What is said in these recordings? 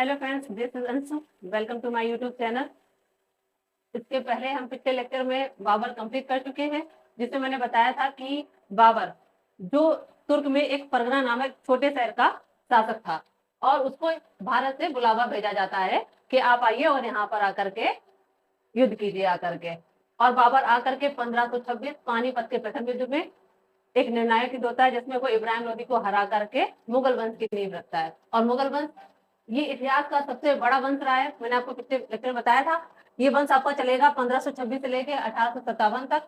Hello friends, this is Anshu. Welcome to my YouTube channel. इसके पहले हम पिछले लेक्चर में बाबर कंप्लीट कर चुके हैं, जिसमें मैंने बताया था कि बाबर जो तुर्क में एक परगना नामक छोटे शहर का शासक था और उसको भारत से बुलावा भेजा जाता है कि आप आइए और यहाँ पर आकर के युद्ध कीजिए आकर के। और बाबर आकर के 1526 पानीपत के प्रथम युद्ध में एक निर्णायक युद्ध होता है, जिसमें वो इब्राहिम लोदी को हरा करके मुगल वंश की नींव रखता है। और मुगल वंश ये इतिहास का सबसे बड़ा वंश रहा है। मैंने आपको पिछले लेक्चर में बताया था, ये वंश आपका चलेगा 1526 से लेके 1857 तक,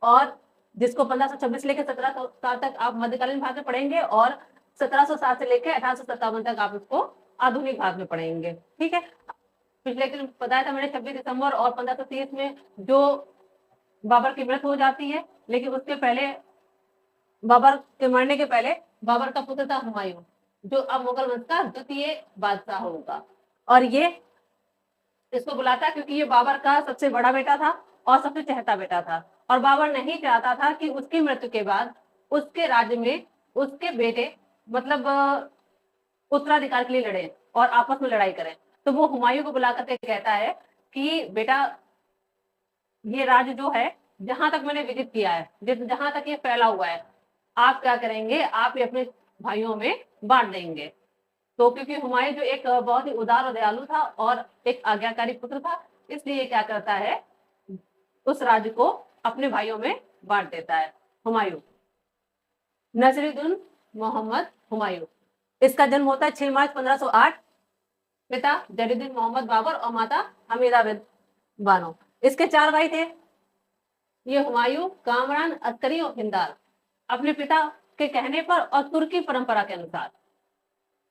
और जिसको 1526 से लेके 1707 तक आप मध्यकालीन भाग में पढ़ेंगे, और 1707 से लेके 1857 तक आप उसको आधुनिक भाग में पढ़ेंगे। ठीक है, पिछले लेक्चर में बताया था मैंने 26 दिसंबर और 1530 में जो बाबर की मृत्यु हो जाती है, लेकिन उसके पहले बाबर के मरने के पहले बाबर का पुत्र था हुमायूं, जो अब मुगल वंश का द्वितीय बादशाह होगा। और ये इसको बुलाता क्योंकि ये बाबर का सबसे बड़ा बेटा था और सबसे चहेता बेटा था, और बाबर नहीं चाहता था कि उसकी मृत्यु के बाद उसके राज्य में उसके बेटे मतलब उत्तराधिकार के लिए लड़े और आपस में लड़ाई करें। तो वो हुमायूं को बुला करके कहता है कि बेटा, ये राज्य जो है जहां तक मैंने विजिट किया है, जहां तक ये फैला हुआ है, आप क्या करेंगे, आप ये अपने भाइयों में बांट देंगे। तो क्योंकि हुमायूं जो एक बहुत ही उदार और दयालु था और एक आज्ञाकारी पुत्र था, इसलिए क्या करता है, उस राज्य को अपने भाइयों में बांट देता है। हुमायूं नसीरुद्दीन मोहम्मद हुमायूं, इसका जन्म होता है 6 मार्च 1508। पिता जलीलुद्दीन मोहम्मद बाबर और माता हमीदा बानो। इसके 4 भाई थे, ये हुमायूं, कामरान, अस्करी और हिंदाल। अपने पिता के कहने पर और तुर्की परंपरा के अनुसार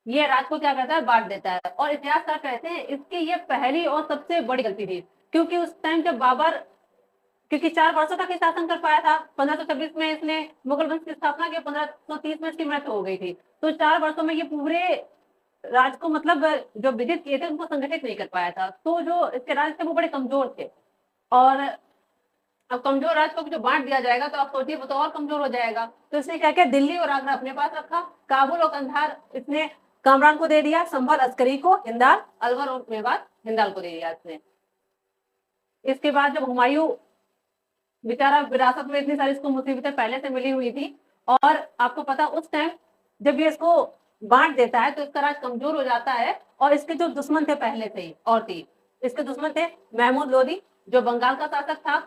ये राज को क्या करता है, बांट देता है। और इतिहासकार कहते हैं इसकी ये पहली और सबसे बड़ी गलती थी, क्योंकि उस टाइम जब बाबर, क्योंकि 4 वर्षों तक ही शासन कर पाया था, 1526 में इसने मुगल वंश की स्थापना की, 1530 में इसकी मृत्यु हो गई थी। तो 4 वर्षों में ये पूरे राज को मतलब जो विजित किए थे उनको संगठित नहीं कर पाया था। तो जो इसके राज थे वो बड़े कमजोर थे, और अब कमजोर राज को जो बांट दिया जाएगा तो आप सोचिए वो तो और कमजोर हो जाएगा। तो इसने क्या किया, दिल्ली और आगरा अपने पास रखा, काबुल और कंधार इसने कामरान को दे दिया, संभल अस्करी को, हिंदाल, अलवर और मेवात हिंदाल को दे दिया इसने। इसके बाद जब हुमायूं बेचारा विरासत में इतनी सारी इसको मुसीबतें पहले से मिली हुई थी, और आपको पता उस टाइम जब ये इसको बांट देता है तो इसका राज कमजोर हो जाता है। और इसके जो दुश्मन थे पहले से ही और थी, इसके दुश्मन थे महमूद लोदी जो बंगाल का शासक था,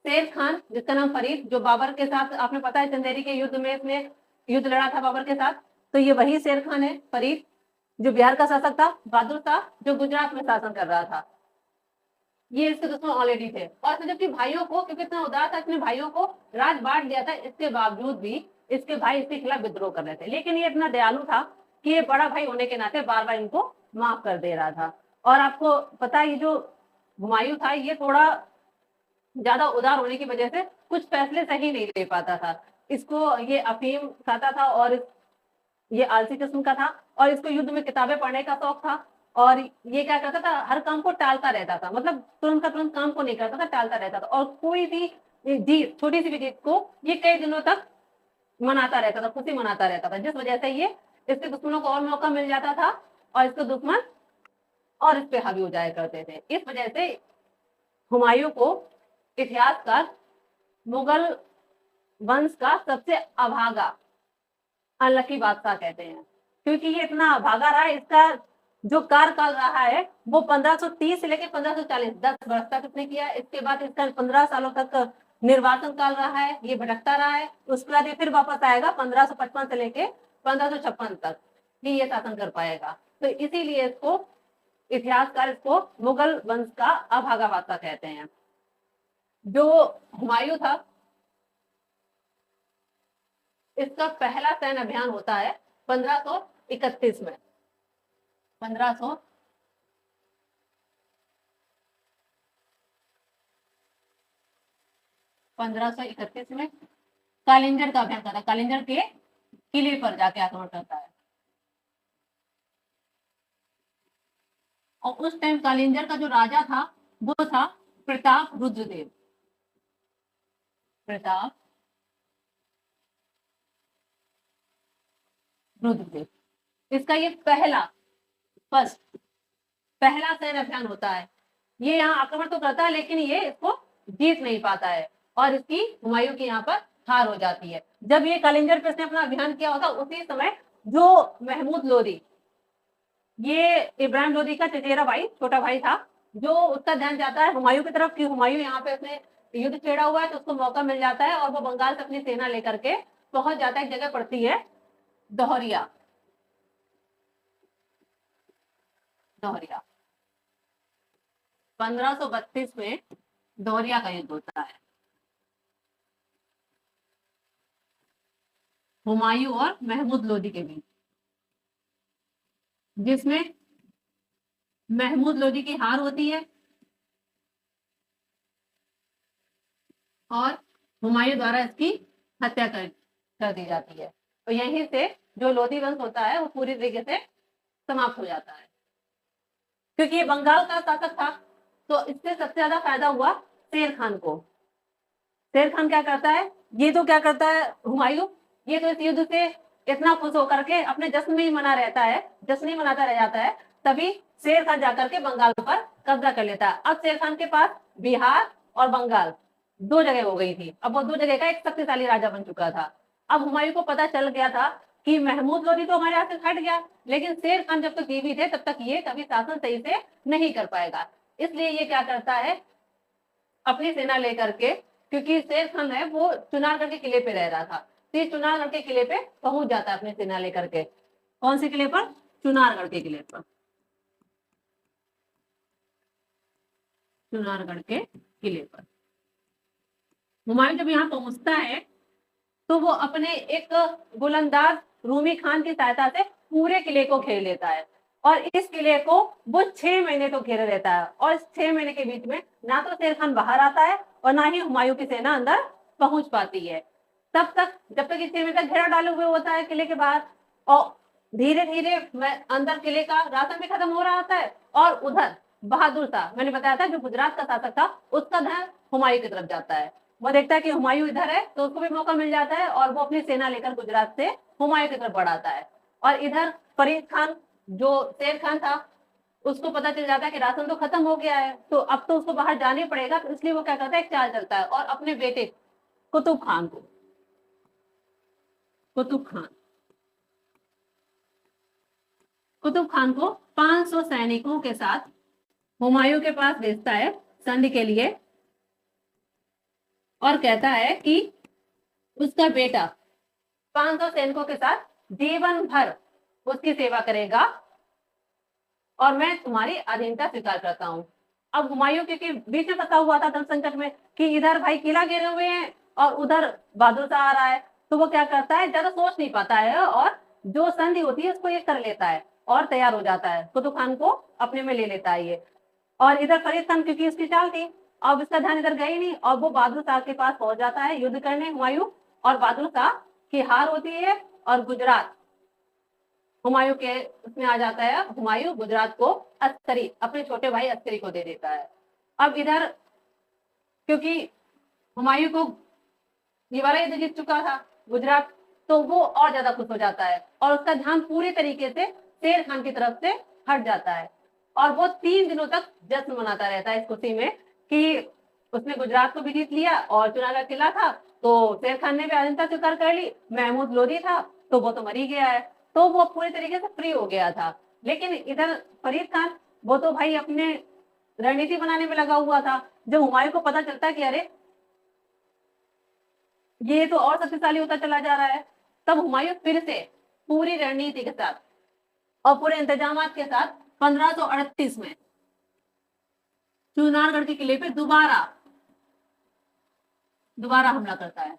शेर खान जिसका नाम फरीद, जो बाबर के साथ आपने पता है चंदेरी के युद्ध में इसने युद्ध लड़ा था बाबर के साथ, तो ये वही शेर खान है। फरीद जो बिहार का शासक था, बहादुर शाह जो गुजरात में शासन कर रहा था, ये इसके दुश्मन ऑलरेडी थे। और जबकि भाइयों को, क्योंकि इतना उदार था, इसने भाइयों को राज बांट दिया था, इसके बावजूद भी इसके भाई इसके खिलाफ विद्रोह कर रहे थे। लेकिन ये इतना दयालु था कि ये बड़ा भाई होने के नाते बार बार इनको माफ कर दे रहा था। और आपको पता है ये जो हुमायूं था ये थोड़ा ज्यादा उदार होने की वजह से कुछ फैसले सही नहीं ले पाता था। इसको ये अफीम खाता था और ये आलसी किस्म का था, और इसको युद्ध में किताबें पढ़ने का शौक था। और ये क्या करता था, हर काम को टालता रहता था, मतलब तुरंत का तुरंत काम को नहीं करता था, टालता रहता था। और कोई भी जीत, छोटी सी भी जीत को ये कई दिनों तक मनाता रहता था, खुशी मनाता रहता था, जिस वजह से ये इसके दुश्मनों को और मौका मिल जाता था और इसके दुश्मन और इस पे हावी हो जाया करते थे। इस वजह से हुमायूं को इतिहासकार मुगल वंश का सबसे अभागा, अनलकी बादशाह कहते हैं, क्योंकि ये इतना अभागा रहा है। इसका जो कार्यकाल रहा है वो 1530 से लेकर 1540, 10 वर्ष तक इसने किया। इसके बाद इसका 15 सालों तक निर्वासन काल रहा है, ये भटकता रहा है। उसके बाद ये फिर वापस आएगा 1555 से लेके 1556 तक ही ये शासन कर पाएगा। तो इसीलिए इसको इतिहासकार इसको मुगल वंश का अभागा बादशाह कहते हैं। जो हुमायूं था, इसका पहला सैन्य अभियान होता है 1531 में। 1531 में कालिंजर का अभियान करता है, कालिंजर के किले पर जाके आक्रमण करता है। और उस टाइम कालिंजर का जो राजा था वो था प्रताप रुद्रदेव। प्रताप रुद्रदेव इसका ये पहला फर्स्ट पहला सैन्य अभियान होता है। ये यहाँ आक्रमण तो करता है लेकिन ये इसको जीत नहीं पाता है और इसकी हुमायूं की यहाँ पर हार हो जाती है। जब ये कलिंजर पे इसने अपना अभियान किया होता उसी समय जो महमूद लोदी, ये इब्राहिम लोदी का चचेरा भाई, छोटा भाई था, जो उसका ध्यान जाता है हुमायूं की तरफ कि हुमायूं यहाँ पे उसने युद्ध छेड़ा हुआ है तो उसको मौका मिल जाता है और वो बंगाल से अपनी सेना लेकर के पहुंच जाता है। एक जगह पड़ती है दोहरिया। दोहरिया 1532 में दोहरिया का युद्ध होता है हुमायूं और महमूद लोदी के बीच, जिसमें महमूद लोदी की हार होती है और हुमायूं द्वारा इसकी हत्या कर दी जाती है। तो यहीं से जो लोधी वंश होता है वो पूरी तरीके से समाप्त हो जाता है। क्योंकि ये बंगाल का शासक था तो इससे सबसे ज्यादा फायदा हुआ शेर खान को। शेर खान क्या करता है, ये तो क्या करता है हुमायूं, ये तो इस युद्ध से इतना खुश होकर के अपने जश्न में ही मना रहता है, जश्न ही मनाता रह जाता है। तभी शेर खान जाकर के बंगाल पर कब्जा कर लेता है। अब शेर खान के पास बिहार और बंगाल दो जगह हो गई थी। अब वो दो जगह का एक शक्तिशाली राजा बन चुका था। अब हुमायूं को पता चल गया था कि महमूद लोदी तो हमारे हाथ से हट गया, लेकिन शेर खान जब तक जीवित है तब तक ये कभी शासन सही से नहीं कर पाएगा। इसलिए ये क्या करता है, अपनी सेना लेकर के, क्योंकि शेर खान है वो चुनारगढ़ के किले पे रह रहा था, तो ये चुनारगढ़ के किले पे पहुंच जाता है अपनी सेना लेकर के। कौन से किले पर? चुनारगढ़ के किले पर। चुनारगढ़ के किले पर हुमायूं जब यहाँ पहुंचता है तो वो अपने एक गोलंदाज रूमी खान की सहायता से पूरे किले को घेर लेता है और इस किले को वो 6 महीने तो घेरे रहता है। और इस 6 महीने के बीच में ना तो शेर खान बाहर आता है और ना ही हुमायूं की सेना अंदर पहुंच पाती है। तब तक, जब तक इस 6 महीने तक घेरा डाले हुए होता है किले के बाहर, और धीरे धीरे अंदर किले का राशन भी खत्म हो रहा होता है और उधर बहादुर शाह, मैंने बताया था जो गुजरात का शासक था, उसका ध्यान हुमायूं की तरफ जाता है। वो देखता है कि हुमायूं इधर है तो उसको भी मौका मिल जाता है और वो अपनी सेना लेकर गुजरात से हुमायूं की तरफ बढ़ाता है। और इधर फरीद खान जो शेर खान था उसको पता चल जाता है कि राशन तो खत्म हो गया है तो अब तो उसको बाहर जाने पड़ेगा, तो इसलिए वो क्या करता है, एक चाल चलता है और अपने बेटे कुतुब खान को, कुतुब खान को 500 सैनिकों के साथ हुमायूं के पास भेजता है संधि के लिए और कहता है कि उसका बेटा 500 सैनिकों के साथ जीवन भर उसकी सेवा करेगा और मैं तुम्हारी अधीनता स्वीकार करता हूँ। अब हुमायूं क्योंकि बीच में फंसा हुआ था धन संकट में कि इधर भाई किला घेरे हुए हैं और उधर बहादुर शाह आ रहा है, तो वो क्या करता है, ज्यादा सोच नहीं पाता है और जो संधि होती है उसको ये कर लेता है और तैयार हो जाता है, कुतुब खान को अपने में ले लेता है ये। और इधर फरीद खान क्योंकि उसकी चाल थी, अब इसका ध्यान इधर गई नहीं और वो बहादुर शाह के पास पहुंच जाता है युद्ध करने हुमायूं, और बहादुर शाह की हार होती है और गुजरात हुमायूं के उसमें आ जाता है। हुमायूं गुजरात को अस्करी, अपने छोटे भाई अस्करी को दे देता है। अब इधर क्योंकि हुमायूं को ये वाला युद्ध जीत चुका था गुजरात, तो वो और ज्यादा खुश हो जाता है और उसका ध्यान पूरी तरीके से शेर खान की तरफ से हट जाता है और वो 3 दिनों तक जश्न मनाता रहता है इस खुशी में कि उसने गुजरात को भी जीत लिया और चुनारगढ़ किला था तो शेर खान ने भी अधीनता स्वीकार कर ली, महमूद लोदी था तो वो तो मर ही गया है, तो वो पूरी तरीके से फ्री हो गया था। लेकिन इधर फरीद खान वो तो भाई अपने रणनीति बनाने में लगा हुआ था। जब हुमायूं को पता चलता कि अरे ये तो और शक्तिशाली होता चला जा रहा है, तब हुमायूं फिर से पूरी रणनीति के साथ और पूरे इंतजाम के साथ 1538 में चुनारगढ़ के किले पे दोबारा हमला करता है।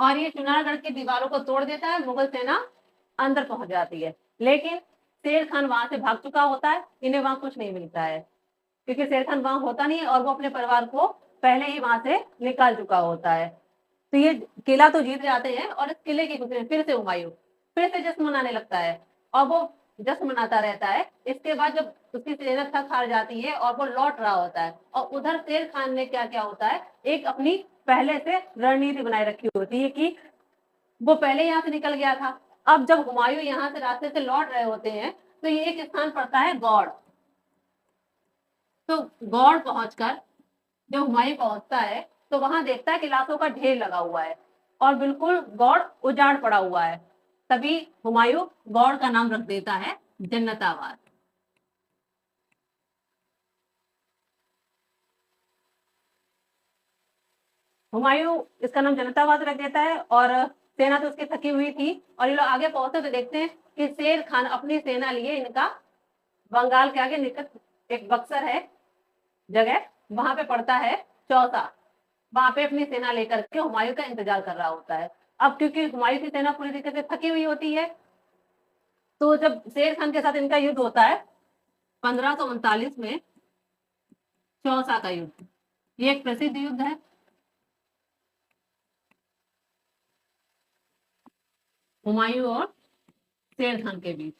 और ये चुनारगढ़ की दीवारों को तोड़ देता है, मुगल सेना अंदर पहुंच जाती है। लेकिन शेर खान वहां से भाग चुका होता है, इन्हें वहां कुछ नहीं मिलता है क्योंकि शेर खान वहां होता नहीं है और वो अपने परिवार को पहले ही वहां से निकाल चुका होता है। तो ये किला तो जीत जाते हैं और इस किले की खुशी में फिर से हुमायूं फिर से जश्न मनाने लगता है और वो जश्न मनाता रहता है। इसके बाद जब उसकी सेना थक हार जाती है और वो लौट रहा होता है और उधर शेर खान ने क्या क्या होता है, एक अपनी पहले से रणनीति बनाए रखी होती है कि वो पहले यहाँ से निकल गया था। अब जब हुमायूं यहाँ से रास्ते से लौट रहे होते हैं तो ये एक स्थान पड़ता है गौड़। तो गौड़ पहुंचकर जब हुमायूं पहुंचता है तो वहां देखता है कि लाशों का ढेर लगा हुआ है और बिल्कुल गौड़ उजाड़ पड़ा हुआ है। तभी हुमायूं गौड़ का नाम रख देता है जन्नताबाद। हुमायूं इसका नाम जन्नताबाद रख देता है और सेना तो उसकी थकी हुई थी और ये लोग आगे पहुंचते तो देखते हैं कि शेर खान अपनी सेना लिए इनका बंगाल के आगे निकट एक बक्सर है जगह, वहां पे पड़ता है चौसा। वहां पे अपनी सेना लेकर के हुमायूं का इंतजार कर रहा होता है। अब क्योंकि हुमायूं की सेना पूरी तरीके से थकी हुई होती है तो जब शेर खान के साथ इनका युद्ध होता है 1539 में, चौसा का युद्ध, ये एक प्रसिद्ध युद्ध है। हुमायूं और शेर खान के बीच।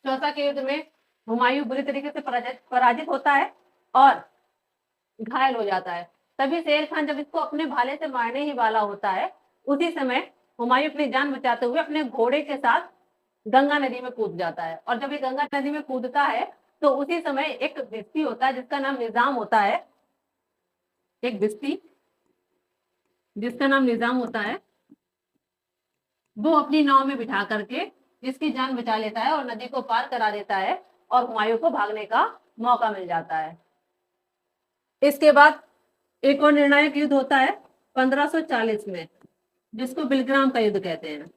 चौसा के युद्ध में हुमायूं बुरी तरीके से पराजित होता है और घायल हो जाता है। तभी शेर खान जब इसको अपने भाले से मारने ही वाला होता है उसी समय हुमायूं अपनी जान बचाते हुए अपने घोड़े के साथ गंगा नदी में कूद जाता है। और जब ये गंगा नदी में कूदता है तो उसी समय एक भिस्ती होता है जिसका नाम निजाम होता है, एक भिस्ती जिसका नाम निजाम होता है, वो अपनी नाव में बिठा करके इसकी जान बचा लेता है और नदी को पार करा देता है और हुमायूं को भागने का मौका मिल जाता है। इसके बाद एक और निर्णायक युद्ध होता है 1540 में जिसको बिलग्राम का युद्ध कहते हैं।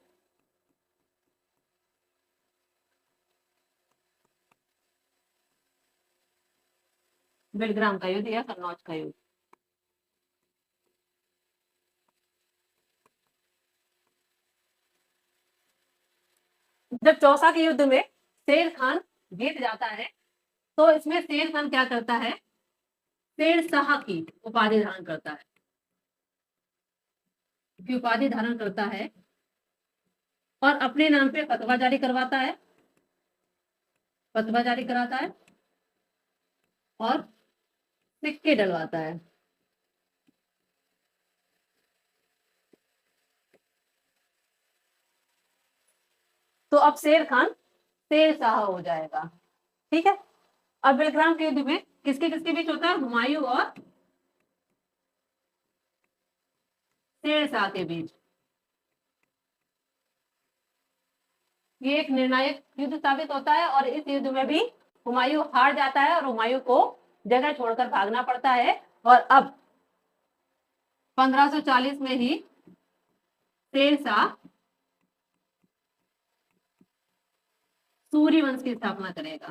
बिलग्राम का युद्ध या कन्नौज का युद्ध। जब चौसा के युद्ध में शेर खान जीत जाता है तो इसमें शेर खान क्या करता है, शेर शाह की उपाधि धारण करता है, की उपाधि धारण करता है और अपने नाम पे फतवा जारी करवाता है, फतवा जारी कराता है और सिक्के डलवाता है। तो अब शेर खान शेर शाह हो जाएगा। ठीक है। अब बिलग्राम के युद्ध में किसके किसके बीच होता है, हुमायूं और शेर शाह के बीच। ये एक निर्णायक युद्ध साबित होता है और इस युद्ध में भी हुमायूं हार जाता है और हुमायूं को जगह छोड़कर भागना पड़ता है। और अब 1540 में ही शेर शाह सूर्य वंश की स्थापना करेगा,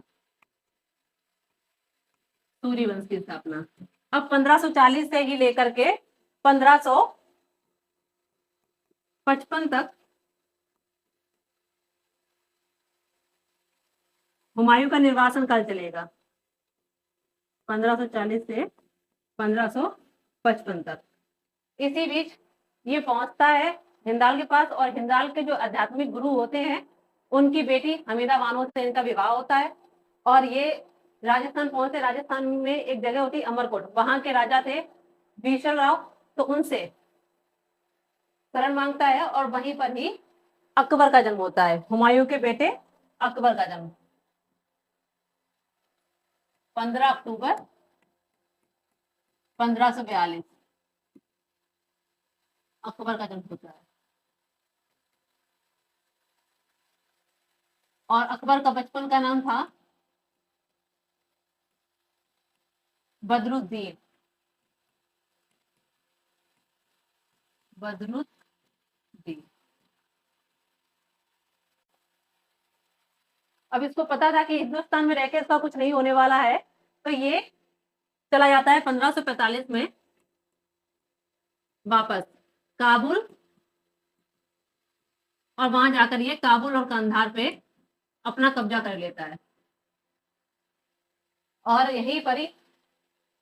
सूर्य वंश की स्थापना। अब 1540 से ही लेकर के 1555 तक हुमायूं का निर्वासन काल चलेगा, 1540 से 1555 तक। इसी बीच ये पहुंचता है हिंदाल के पास और हिंदाल के जो आध्यात्मिक गुरु होते हैं उनकी बेटी हमीदा बानो से इनका विवाह होता है और ये राजस्थान पहुंचते। राजस्थान में एक जगह होती है अमरकोट, वहां के राजा थे बीशल राव, तो उनसे शरण मांगता है और वहीं पर ही अकबर का जन्म होता है, हुमायूं के बेटे अकबर का जन्म 15 अक्टूबर 1542 अकबर का जन्म होता है। और अकबर का बचपन का नाम था बदरुद्दीन, बदरुद्दीन। अब इसको पता था कि हिंदुस्तान में रहकर इसका कुछ नहीं होने वाला है तो ये चला जाता है 1545 में वापस काबुल और वहां जाकर ये काबुल और कंधार पे अपना कब्जा कर लेता है और यहीं पर ही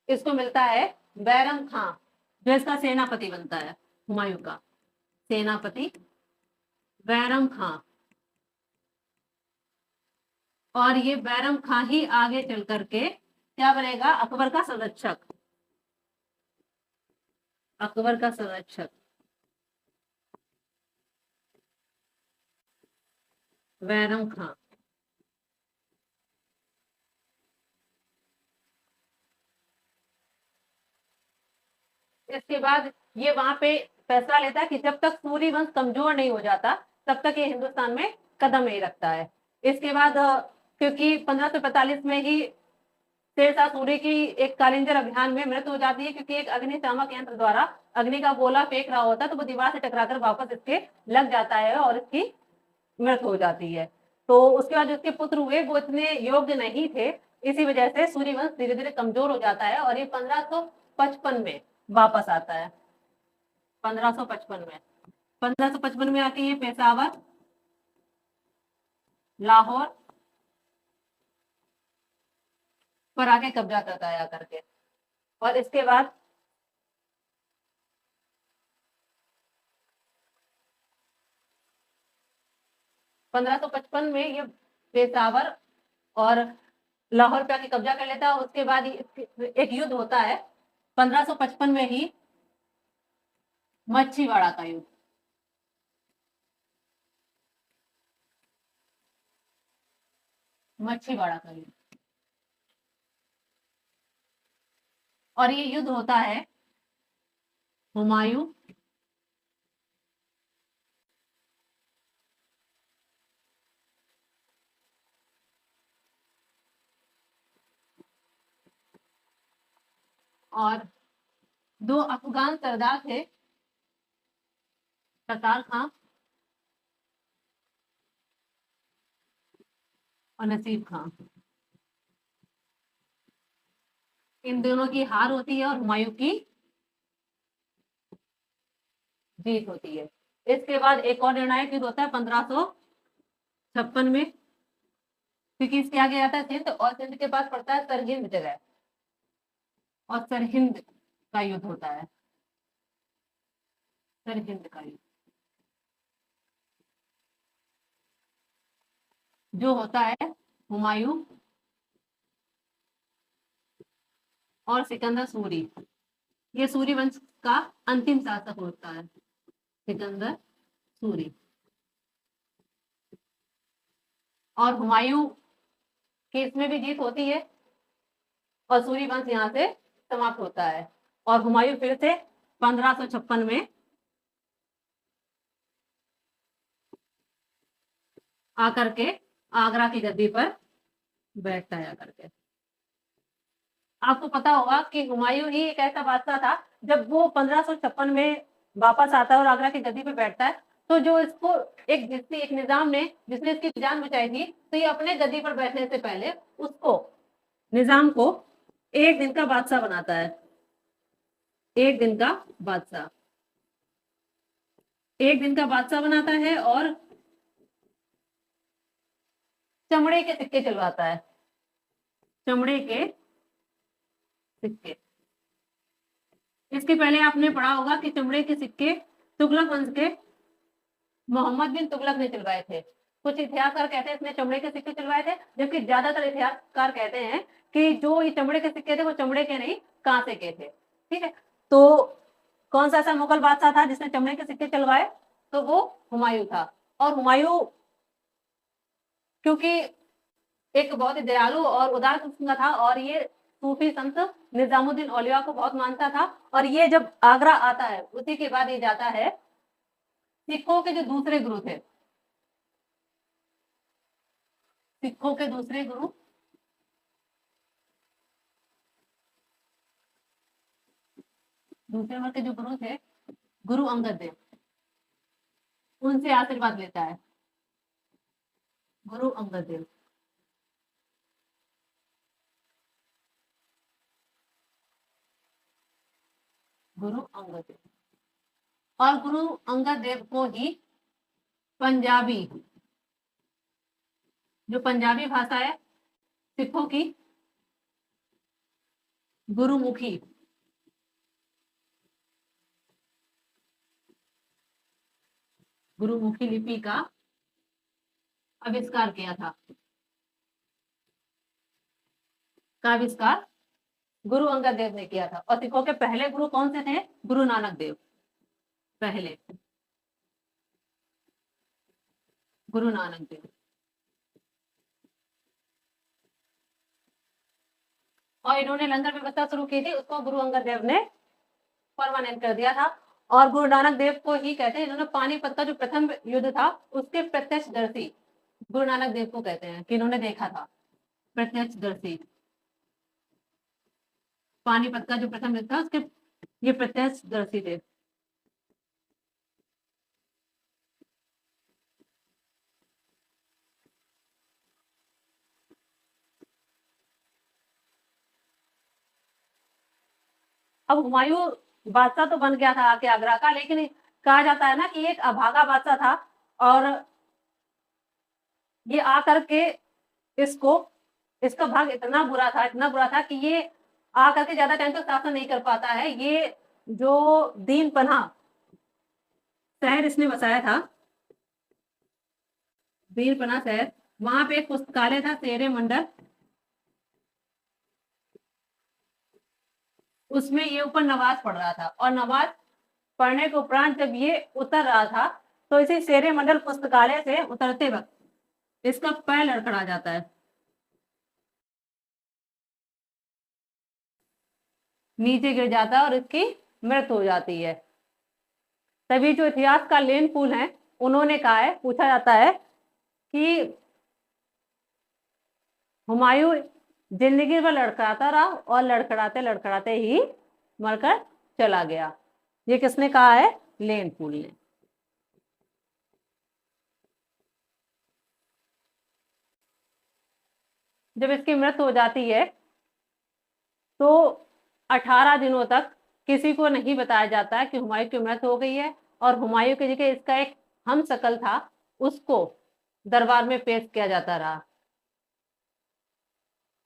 इसको मिलता है बैरम खां जो इसका सेनापति बनता है, हुमायूं का सेनापति बैरम खां। और ये बैरम खां ही आगे चल करके क्या बनेगा? अकबर का संरक्षक, अकबर का संरक्षक बैरम खां। इसके बाद ये वहां पे फैसला लेता है कि जब तक सूरी वंश कमजोर नहीं हो जाता तब तक ये हिंदुस्तान में कदम नहीं रखता है। इसके बाद क्योंकि 1545 में ही शेरशाह सूरी की एक कालिंजर अभियान में मृत्यु हो जाती है, क्योंकि एक अग्निशामक यंत्र द्वारा अग्नि का गोला फेंक रहा होता है तो वो दीवार से टकराकर वापस इसके लग जाता है और इसकी मृत्यु हो जाती है। तो उसके बाद जो उसके पुत्र हुए वो इतने योग्य नहीं थे, इसी वजह से सूर्यवंश धीरे धीरे कमजोर हो जाता है और ये 1555 में वापस आता है। 1555 में, 1555 में आके ये पेशावर, लाहौर पर आके कब्जा करता है आकर के। और इसके बाद 1555 में ये पेशावर और लाहौर पे आके कब्जा कर लेता है। उसके बाद एक युद्ध होता है 1555 में ही, मच्छीवाड़ा का युद्ध। मच्छीवाड़ा का युद्ध, और ये युद्ध होता है हुमायूं और दो अफगान सरदार थे, सतार खां और नसीब खां। इन दोनों की हार होती है और हुमायूं की जीत होती है। इसके बाद एक और निर्णायक युद्ध होता है 1556 में, क्योंकि इसके आगे आता है सिंध और सिंध के पास पड़ता है सरहिंद जगह, और सरहिंद का युद्ध होता है। सरहिंद का युद्ध जो होता है हुमायूं और सिकंदर सूरी, ये सूरी वंश का अंतिम शासक होता है सिकंदर सूरी। और हुमायूं की इसमें भी जीत होती है और सूरी वंश यहाँ से समाप्त होता है। और हुमायूं फिर से 1556 में आकर के आगरा की गद्दी पर बैठता है आकर के। आपको पता होगा कि हुमायूं ही एक ऐसा बादशाह था, जब वो 1556 में वापस आता है और आगरा की गद्दी पे बैठता है, तो जो इसको एक निजाम ने जिसने इसकी जान बचाई थी, तो ये अपने गद्दी पर बैठने से पहले उसको, निजाम को, एक दिन का बादशाह बनाता है। एक दिन का बादशाह, एक दिन का बादशाह बनाता है और चमड़े के सिक्के चलवाता है। चमड़े के सिक्के, इसके पहले आपने पढ़ा होगा कि चमड़े के सिक्के तुगलक वंश के मोहम्मद बिन तुगलक ने चलवाए थे। कुछ इतिहासकार कहते हैं इसने चमड़े के सिक्के चलवाए थे, जबकि ज्यादातर इतिहासकार कहते हैं कि जो ये चमड़े के सिक्के थे वो चमड़े के नहीं, कांसे के थे। ठीक है, तो कौन सा ऐसा मुगल बादशाह था जिसने चमड़े के सिक्के चलवाए? तो वो हुमायूं था। और हुमायूं क्योंकि एक बहुत ही दयालु और उदार किस्म का था, और ये सूफी संत निजामुद्दीन औलिया को बहुत मानता था। और ये जब आगरा आता है उसी के बाद ये जाता है सिखों के जो दूसरे गुरु थे, सिखों के दूसरे गुरु दूसरे नंबर के जो गुरु थे, गुरु अंगद देव, उनसे आशीर्वाद लेता है। गुरु अंगद देव, गुरु अंगद देव, और गुरु अंगद देव को ही पंजाबी, जो पंजाबी भाषा है सिखों की, गुरुमुखी, गुरुमुखी लिपि का आविष्कार किया था। का आविष्कार गुरु अंगद देव ने किया था। और सिखों के पहले गुरु कौन से थे? गुरु नानक देव, पहले गुरु नानक देव। और इन्होंने लंगर व्यवस्था शुरू की थी, उसको गुरु अंगद देव ने परमानेंट कर दिया था। और गुरु नानक देव को ही कहते हैं इन्होंने पानीपत का जो प्रथम युद्ध था उसके प्रत्यक्षदर्शी गुरु नानक देव को कहते हैं कि इन्होंने देखा था, प्रत्यक्षदर्शी। पानीपत का जो प्रथम युद्ध था उसके ये प्रत्यक्षदर्शी थे। अब हुमायूं बादशाह तो बन गया था आके आगरा का, लेकिन कहा जाता है ना कि एक अभागा बादशाह था और ये आकर के इसका भाग इतना बुरा था कि ये आकर के ज्यादा टाइम तक शासन नहीं कर पाता है। ये जो दीन पनाह शहर इसने बसाया था, दीन पनाह शहर, वहां पे एक पुस्तकालय था शेरे मंडल, उसमें ये ऊपर नमाज पढ़ रहा था। और नमाज पढ़ने के उपरांत जब ये उतर रहा था तो इसी शेरे मंडल पुस्तकालय से उतरते वक्त इसका पैर लड़खड़ा जाता है, नीचे गिर जाता है और इसकी मृत्यु हो जाती है। तभी जो इतिहास का लेन पुल है उन्होंने कहा है, पूछा जाता है कि हुमायूं जिंदगी भर लड़खड़ाता रहा और लड़खड़ाते लड़खड़ाते ही मरकर चला गया। ये किसने कहा है? लेन पुल ने। जब इसकी मृत्यु हो जाती है तो 18 दिनों तक किसी को नहीं बताया जाता है कि हुमायूं की मृत्यु हो गई है। और हुमायूं की जगह इसका एक हमशक्ल था, उसको दरबार में पेश किया जाता रहा।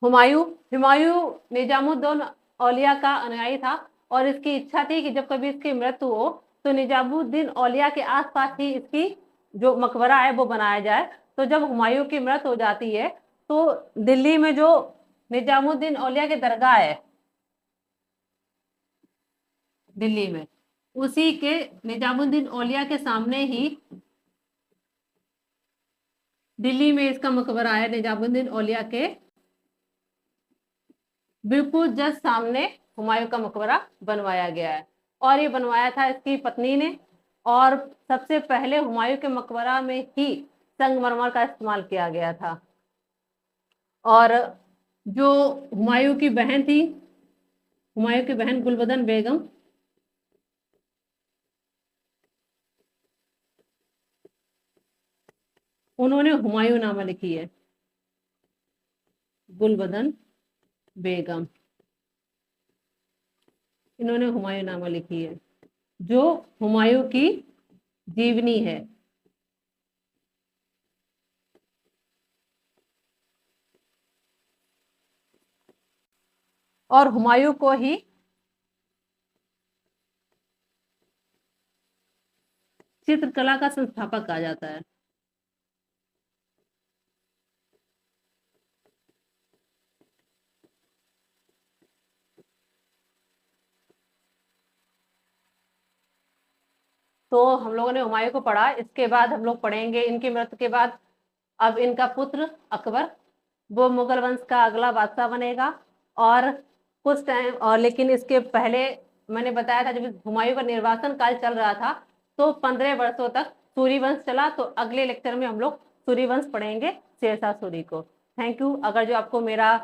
हुमायूं निजामुद्दौला औलिया का अनुयायी था और इसकी इच्छा थी कि जब कभी इसकी मृत्यु हो तो निजामुद्दीन औलिया के आसपास ही इसकी जो मकबरा है वो बनाया जाए। तो जब हुमायूं की मृत्यु हो जाती है तो दिल्ली में जो निजामुद्दीन औलिया की दरगाह है दिल्ली में, उसी के निजामुद्दीन औलिया के सामने ही दिल्ली में इसका मकबरा है। निजामुद्दीन औलिया के बिल्कुल जस्ट सामने हुमायूं का मकबरा बनवाया गया है। और ये बनवाया था इसकी पत्नी ने। और सबसे पहले हुमायूं के मकबरा में ही संगमरमर का इस्तेमाल किया गया था। और जो हुमायूं की बहन थी, हुमायूं की बहन गुलबदन बेगम, उन्होंने हुमायूंनामा लिखी है, गुलबदन बेगम, इन्होंने हुमायूंनामा लिखी है जो हुमायूं की जीवनी है। और हुमायूं को ही चित्रकला का संस्थापक कहा जाता है। तो हम लोगों ने हुमायूं को पढ़ा, इसके बाद हम लोग पढ़ेंगे इनकी मृत्यु के बाद अब इनका पुत्र अकबर, वो मुगल वंश का अगला बादशाह बनेगा। और कुछ टाइम और, लेकिन इसके पहले मैंने बताया था जब हुमायूं का निर्वासन काल चल रहा था तो 15 वर्षों तक सूरी वंश चला। तो अगले लेक्चर में हम लोग सूरी वंश पढ़ेंगे, शेरशाह सूरी को। Thank you. अगर जो आपको मेरा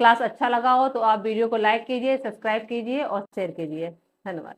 क्लास अच्छा लगा हो तो आप वीडियो को लाइक कीजिए, सब्सक्राइब कीजिए और शेयर कीजिए। धन्यवाद।